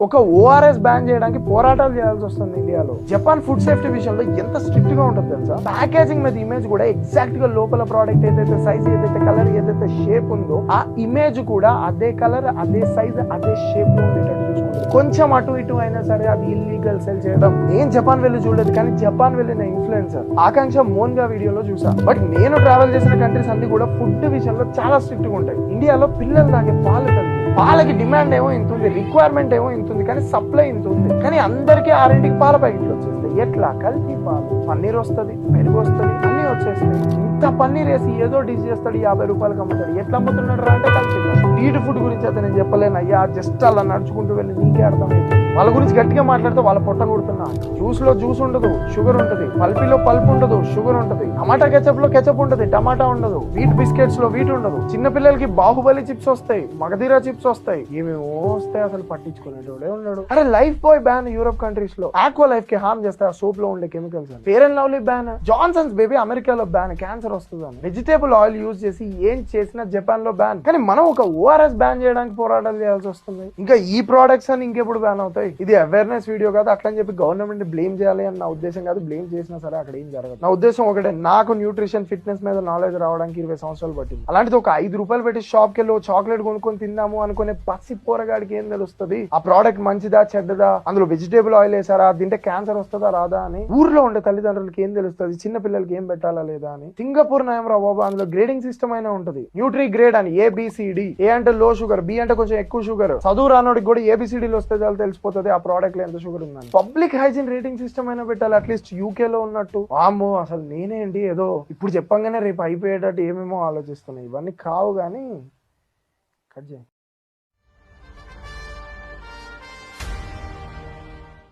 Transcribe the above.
ఒక ORS ban చేయడానికి పోరాటాలు చేయాల్సి వస్తుంది ఇండియాలో. జపాన్ ఫుడ్ సేఫ్టీ విషయంలో ఎంత స్ట్రిక్ట్ గా ఉంటుంది తెలుసా? ప్యాకేజింగ్ మీద ఇమేజ్ కూడా ఎగ్జాక్ట్ గా లోపల ప్రోడక్ట్ ఏదైతే సైజ్, ఏదైతే కలర్, ఏదైతే షేప్ ఉందో ఆ ఇమేజ్ కూడా అదే కలర్, అదే సైజ్, అదే షేప్ లో ఉండేటట్టు చూసుకుంటుంది. కొంచెం అటు ఇటు అయినా సరే అది ఇల్లీగల్ సెల్ చేయడం. నేను జపాన్ వెళ్ళి చూడలేదు, కానీ జపాన్ వెళ్ళిన ఇన్ఫ్లుయెన్సర్ ఆకాంక్ష మోన్గా వీడియోలో చూసా. బట్ నేను ట్రావెల్ చేసిన కంట్రీస్ అన్ని కూడా ఫుడ్ విషయంలో చాలా స్ట్రిక్ట్ గా ఉంటాయి. ఇండియాలో పిల్లలు తాగే పాలకి డిమాండ్ ఏమో ఇంత ఉంది, రిక్వైర్మెంట్ ఏమో ఇంత ఉంది, కానీ సప్లై ఇంత ఉంది. కానీ అందరికీ 6ంటికి పాల ప్యాకెట్లు వచ్చేస్తాయి. ఎట్లా? కల్తీ పాలు. పన్నీర్ వస్తుంది, పెరుగు వస్తుంది, అన్ని వచ్చేస్తాయి. ఇంత పన్నీర్ వేసి ఏదో డిష్ చేస్తాడు, 50 రూపాయలకు అమ్ముతాడు. ఎట్లా అమ్ముతున్నాడు రా అంటే కల్తీ. స్ట్రీట్ ఫుడ్ గురించి అయితే నేను చెప్పలేను అయ్యా, జస్ట్ అలా నడుచుకుంటూ వెళ్ళి నీకే అర్థమైంది. వాళ్ళ గురించి గట్టిగా మాట్లాడితే వాళ్ళ పొట్ట కొడుతున్నా. జ్యూస్ లో జ్యూస్ ఉండదు, షుగర్ ఉంటది. పల్పీలో పల్పు ఉండదు, షుగర్ ఉంటది. టమాటా కెచప్ లో కెచప్ ఉంటది, టమాటా ఉండదు. వీట్ బిస్కెట్స్ లో వీట్ ఉండదు. చిన్న పిల్లలకి బాహుబలి చిప్స్ వస్తాయి, మగధీరా చిప్స్ వస్తాయి. ఏమేమో వస్తాయి, అసలు పట్టించుకునేటోడే ఉన్నాడు. అరే Lifebuoy ban Europe countries లో. ఆక్వా లైఫ్ కి హార్మ్ చేస్తాయి ఆ సోప్ లో ఉండే chemicals. Fair and lovely ban. Johnson's baby అమెరికాలో బ్యాన్, క్యాన్సర్ వస్తుంది. వెజిటేబుల్ ఆయిల్ యూజ్ చేసి ఏం చేసినా జపాన్ లో బ్యాన్. కానీ మనం ఒక ఓఆర్ఎస్ బ్యాన్ చేయడానికి పోరాటాలు చేయాల్సి వస్తుంది. ఇంకా ఈ ప్రోడక్ట్స్ అని ఇంకెప్పుడు బ్యాన్ అవుతాయి? ఇది అవేర్నెస్ వీడియో కాదు, అట్లని చెప్పి గవర్నమెంట్ బ్లేమ్ చేయాలి అని నా ఉద్దేశం కాదు. బ్లేమ్ చేసినా సరే అక్కడ ఏం జరగదు. నా ఉద్దేశం ఒకటే, నాకు న్యూట్రిషన్ ఫిట్నెస్ మీద నాలెడ్జ్ రావడానికి 20 సంవత్సరాలు పట్టింది. అలాంటిది ఒక 5 రూపాయలు పెట్టి షాప్కి వెళ్ళి చాక్లెట్ కొనుక్కొని తిందాము అనుకునే పసి పోరగాడికి ఏం తెలుస్తుంది ఆ ప్రోడక్ట్ మంచిదా చెడ్డదా, అందులో వెజిటేబుల్ ఆయిల్ వేసారా, తింటే క్యాన్సర్ వస్తుందా రాదా అని? ఊర్లో ఉండే తల్లిదండ్రులకి ఏం తెలుస్తుంది చిన్న పిల్లలకి ఏం పెట్టాలా లేదా అని? సింగపూర్ నయం రా బాబా, అందులో గ్రేడింగ్ సిస్టమ్ అయినా ఉంటుంది. న్యూట్రీ గ్రేడ్ అని ABCD. ఏ అంటే లో షుగర్, B అంటే కొంచెం ఎక్కువ షుగర్. చదువు రానోడికి కూడా ABCDలు వస్తే తెలిసిపోతుంది ఆ ప్రోడక్ట్ లో ఎంత షుగర్ ఉందని. పబ్లిక్ హైజీన్ రేటింగ్ సిస్టమ్ అయినా పెట్టాలి, అట్లీస్ట్ UK లో ఉన్నట్టు. వామ్మో, అసలు నేనేంటి ఏదో ఇప్పుడు చెప్పంగానే రేపు అయిపోయేటట్టు ఏమేమో ఆలోచిస్తున్నాయి. ఇవన్నీ కావు, కానీ కట్ చేయి.